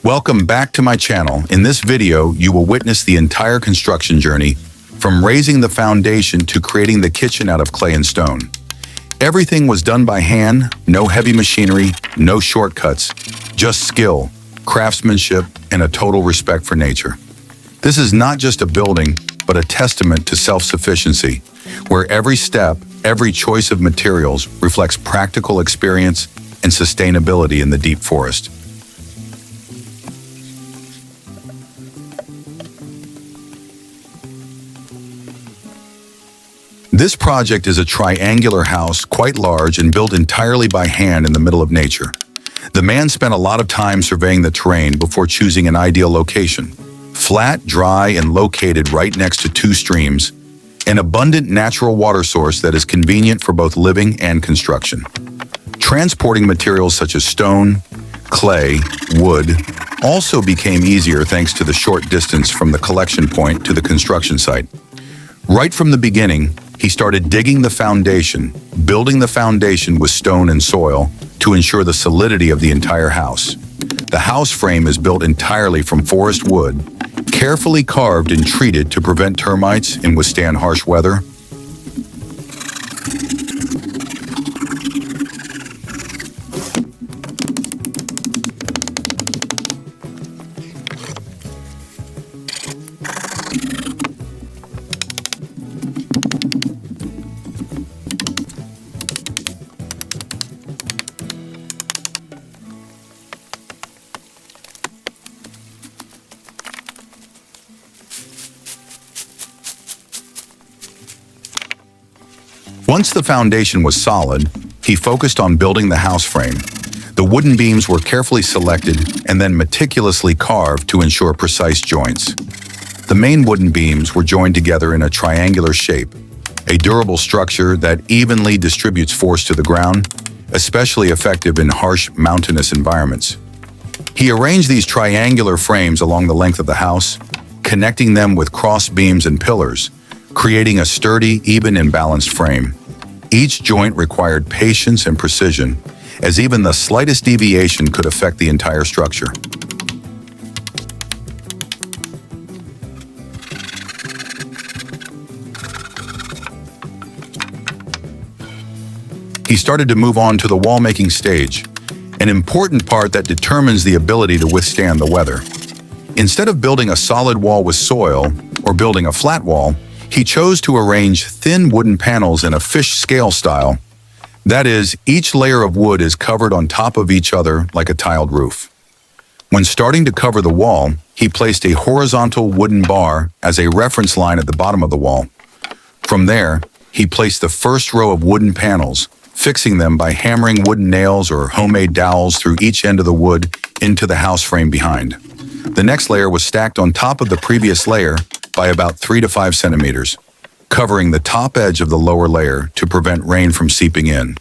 Welcome back to my channel. In this video, you will witness the entire construction journey, from raising the foundation to creating the kitchen out of clay and stone. Everything was done by hand, no heavy machinery, no shortcuts, just skill, craftsmanship, and a total respect for nature. This is not just a building, but a testament to self-sufficiency, where every step, every choice of materials reflects practical experience and sustainability in the deep forest. This project is a triangular house, quite large and built entirely by hand in the middle of nature. The man spent a lot of time surveying the terrain before choosing an ideal location. Flat, dry, and located right next to two streams, an abundant natural water source that is convenient for both living and construction. Transporting materials such as stone, clay, wood also became easier thanks to the short distance from the collection point to the construction site. Right from the beginning, he started digging the foundation, building the foundation with stone and soil to ensure the solidity of the entire house. The house frame is built entirely from forest wood, carefully carved and treated to prevent termites and withstand harsh weather. Once the foundation was solid, he focused on building the house frame. The wooden beams were carefully selected and then meticulously carved to ensure precise joints. The main wooden beams were joined together in a triangular shape, a durable structure that evenly distributes force to the ground, especially effective in harsh mountainous environments. He arranged these triangular frames along the length of the house, connecting them with cross beams and pillars, creating a sturdy, even and balanced frame. Each joint required patience and precision, as even the slightest deviation could affect the entire structure. He started to move on to the wall-making stage, an important part that determines the ability to withstand the weather. Instead of building a solid wall with soil or building a flat wall, he chose to arrange thin wooden panels in a fish scale style. That is, each layer of wood is covered on top of each other like a tiled roof. When starting to cover the wall, he placed a horizontal wooden bar as a reference line at the bottom of the wall. From there, he placed the first row of wooden panels, fixing them by hammering wooden nails or homemade dowels through each end of the wood into the house frame behind. The next layer was stacked on top of the previous layer by about 3 to 5 centimeters, covering the top edge of the lower layer to prevent rain from seeping in.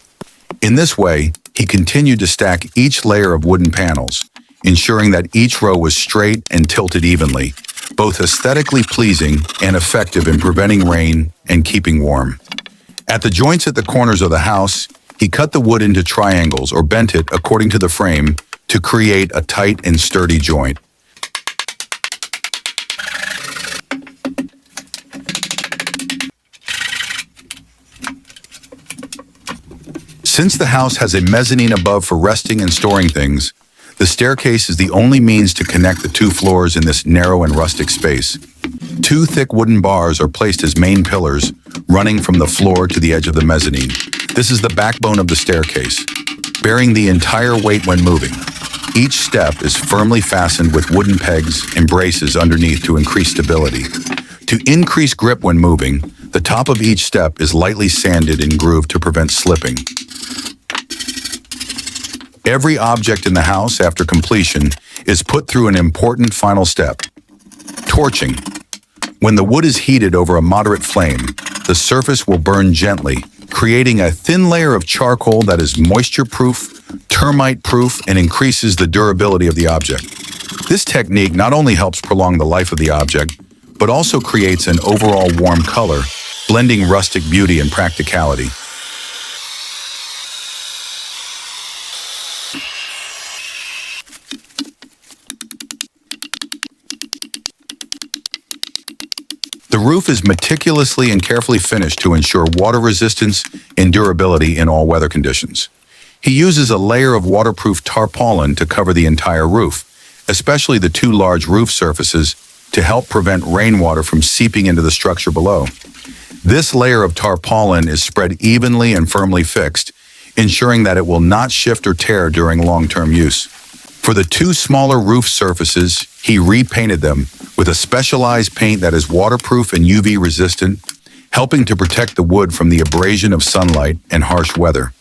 In this way, he continued to stack each layer of wooden panels, ensuring that each row was straight and tilted evenly, both aesthetically pleasing and effective in preventing rain and keeping warm. At the joints at the corners of the house, he cut the wood into triangles or bent it according to the frame to create a tight and sturdy joint. Since the house has a mezzanine above for resting and storing things, the staircase is the only means to connect the two floors in this narrow and rustic space. Two thick wooden bars are placed as main pillars, running from the floor to the edge of the mezzanine. This is the backbone of the staircase, bearing the entire weight when moving. Each step is firmly fastened with wooden pegs and braces underneath to increase stability. To increase grip when moving, the top of each step is lightly sanded and grooved to prevent slipping. Every object in the house after completion is put through an important final step: torching. When the wood is heated over a moderate flame, the surface will burn gently, creating a thin layer of charcoal that is moisture-proof, termite-proof, and increases the durability of the object. This technique not only helps prolong the life of the object, but also creates an overall warm color, blending rustic beauty and practicality. roof is meticulously and carefully finished to ensure water resistance and durability in all weather conditions. He uses a layer of waterproof tarpaulin to cover the entire roof, especially the two large roof surfaces, to help prevent rainwater from seeping into the structure below. This layer of tarpaulin is spread evenly and firmly fixed, ensuring that it will not shift or tear during long-term use. For the two smaller roof surfaces, he repainted them with a specialized paint that is waterproof and UV resistant, helping to protect the wood from the abrasion of sunlight and harsh weather.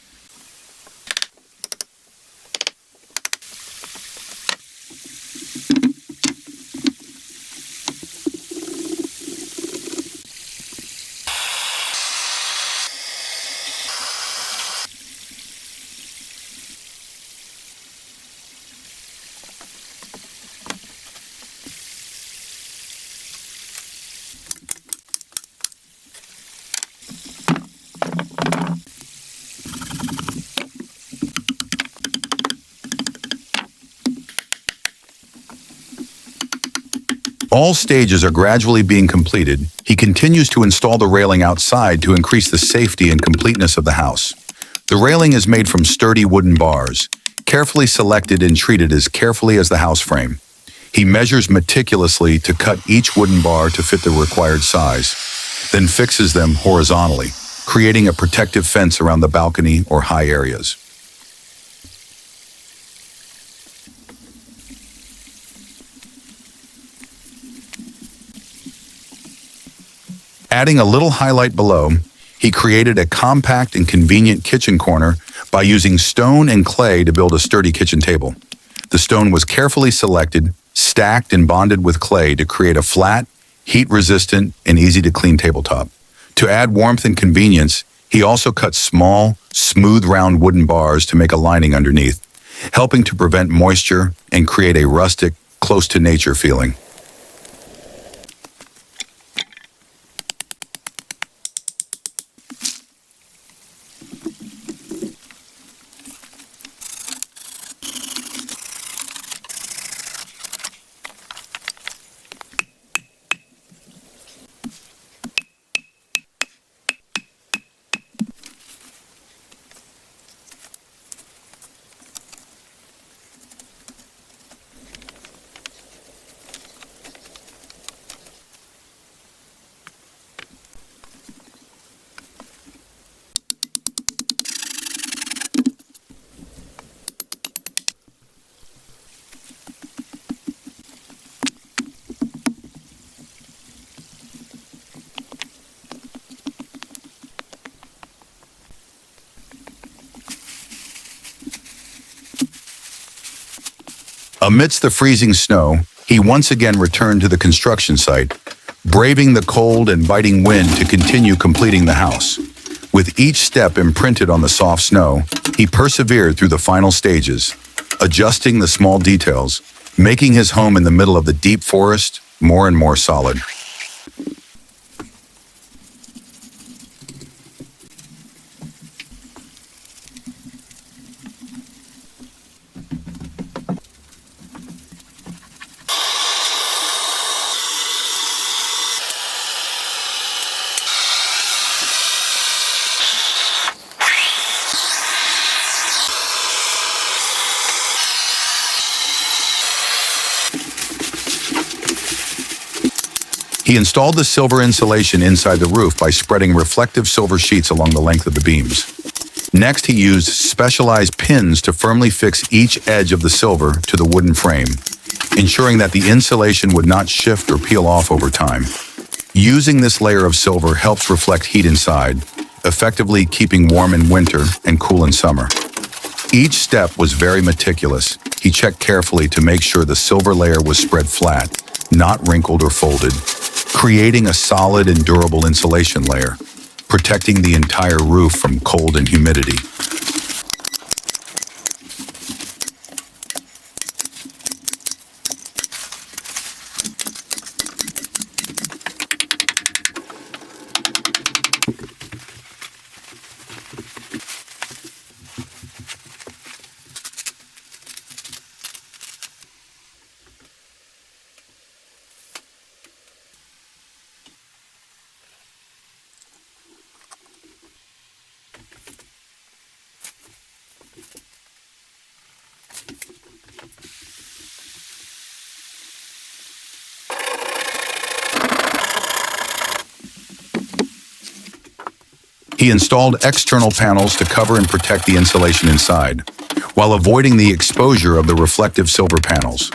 All stages are gradually being completed. He continues to install the railing outside to increase the safety and completeness of the house. The railing is made from sturdy wooden bars, carefully selected and treated as carefully as the house frame. He measures meticulously to cut each wooden bar to fit the required size, then fixes them horizontally, creating a protective fence around the balcony or high areas. Adding a little highlight below, he created a compact and convenient kitchen corner by using stone and clay to build a sturdy kitchen table. The stone was carefully selected, stacked and bonded with clay to create a flat, heat-resistant, and easy-to-clean tabletop. To add warmth and convenience, he also cut small, smooth round wooden bars to make a lining underneath, helping to prevent moisture and create a rustic, close-to-nature feeling. Amidst the freezing snow, he once again returned to the construction site, braving the cold and biting wind to continue completing the house. With each step imprinted on the soft snow, he persevered through the final stages, adjusting the small details, making his home in the middle of the deep forest more and more solid. He installed the silver insulation inside the roof by spreading reflective silver sheets along the length of the beams. Next, he used specialized pins to firmly fix each edge of the silver to the wooden frame, ensuring that the insulation would not shift or peel off over time. Using this layer of silver helps reflect heat inside, effectively keeping warm in winter and cool in summer. Each step was very meticulous. He checked carefully to make sure the silver layer was spread flat, not wrinkled or folded, creating a solid and durable insulation layer, protecting the entire roof from cold and humidity. He installed external panels to cover and protect the insulation inside, while avoiding the exposure of the reflective silver panels.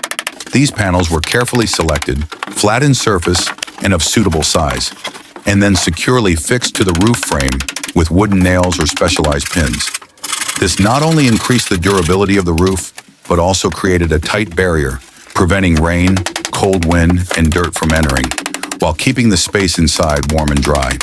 These panels were carefully selected, flat in surface, and of suitable size, and then securely fixed to the roof frame with wooden nails or specialized pins. This not only increased the durability of the roof, but also created a tight barrier, preventing rain, cold wind, and dirt from entering, while keeping the space inside warm and dry.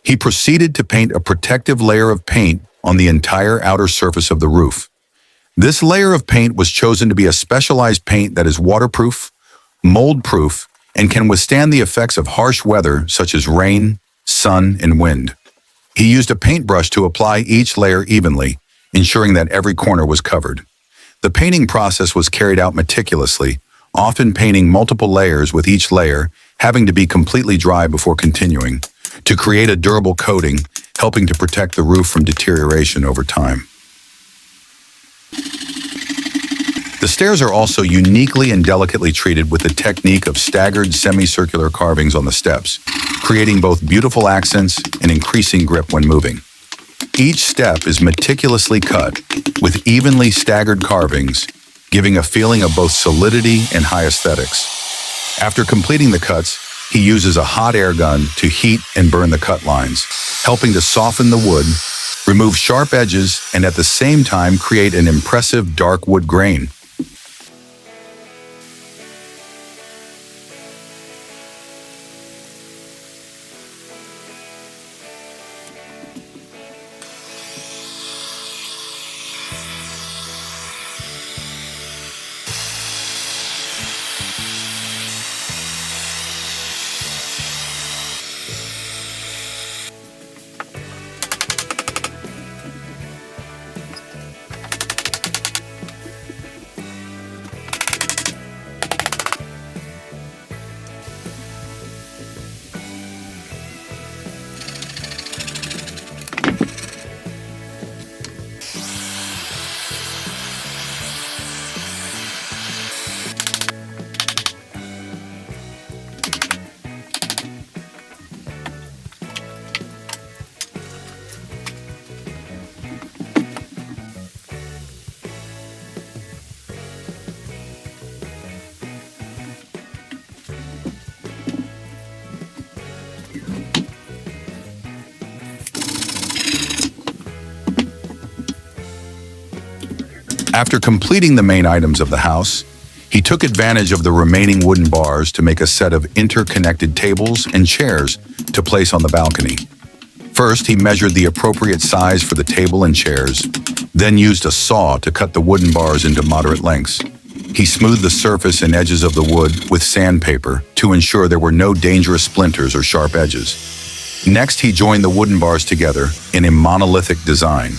He proceeded to paint a protective layer of paint on the entire outer surface of the roof. This layer of paint was chosen to be a specialized paint that is waterproof, mold-proof, and can withstand the effects of harsh weather such as rain, sun, and wind. He used a paintbrush to apply each layer evenly, ensuring that every corner was covered. The painting process was carried out meticulously, often painting multiple layers with each layer having to be completely dry before continuing, to create a durable coating, helping to protect the roof from deterioration over time. The stairs are also uniquely and delicately treated with the technique of staggered semicircular carvings on the steps, creating both beautiful accents and increasing grip when moving. Each step is meticulously cut, with evenly staggered carvings, giving a feeling of both solidity and high aesthetics. After completing the cuts, he uses a hot air gun to heat and burn the cut lines, helping to soften the wood, remove sharp edges, and at the same time create an impressive dark wood grain. After completing the main items of the house, he took advantage of the remaining wooden bars to make a set of interconnected tables and chairs to place on the balcony. First, he measured the appropriate size for the table and chairs, then used a saw to cut the wooden bars into moderate lengths. He smoothed the surface and edges of the wood with sandpaper to ensure there were no dangerous splinters or sharp edges. Next, he joined the wooden bars together in a monolithic design.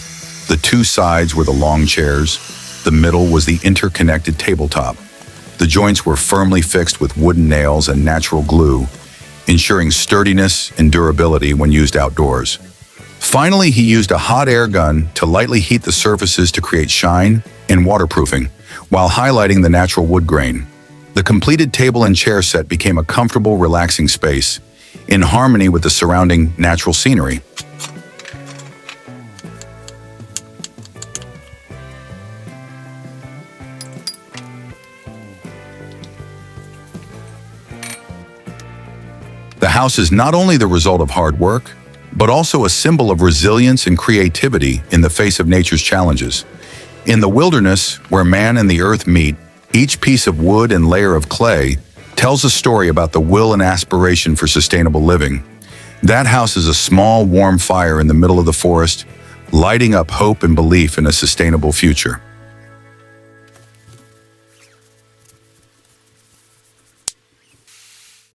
The two sides were the long chairs. The middle was the interconnected tabletop. The joints were firmly fixed with wooden nails and natural glue, ensuring sturdiness and durability when used outdoors. Finally, he used a hot air gun to lightly heat the surfaces to create shine and waterproofing, while highlighting the natural wood grain. The completed table and chair set became a comfortable, relaxing space, in harmony with the surrounding natural scenery. The house is not only the result of hard work, but also a symbol of resilience and creativity in the face of nature's challenges. In the wilderness, where man and the earth meet, each piece of wood and layer of clay tells a story about the will and aspiration for sustainable living. That house is a small, warm fire in the middle of the forest, lighting up hope and belief in a sustainable future.